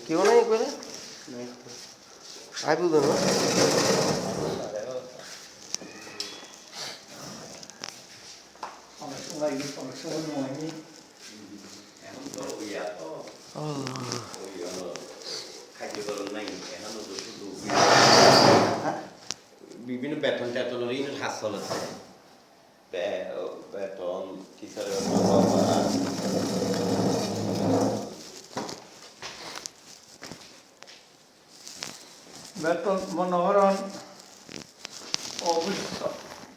কেউ নাই করে আই বুঝো না অনেক সময় নয়নি এখন তো খাদ্যকরণ নাই এখন তো শুধু বিভিন্ন বেতন টেতনেরই হাসল আছে বেতন কিসারের বেতন মনোহরণ অফিস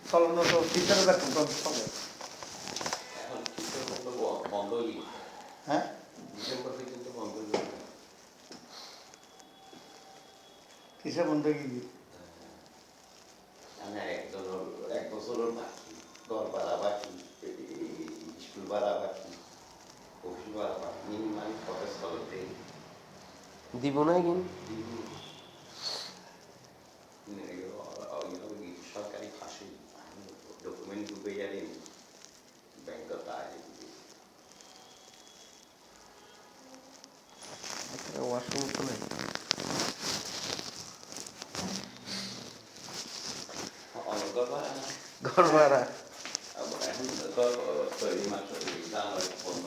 চালানো তো টিচার বেতন চলে এখন কিসের মতো বন্ধই হ্যাঁ ডিসেম্বর পর্যন্ত বন্ধই কিসে বন্ধ গিয়ে এক বছরের বাকি ঘর ভাড়া বাকি স্কুল ভাড়া বাকি অফিস ভাড়া বাকি মিনিমাম খরচ চলতে দিব না কিন্তু সরকারি ফাঁসি ডকুমেন্ট ডুবে গেলেন ব্যাংক ওয়াশরুম তো নাই অনেক ভাড়া ঘর ভাড়া এখন তো তৈরি মাত্র বন্ধ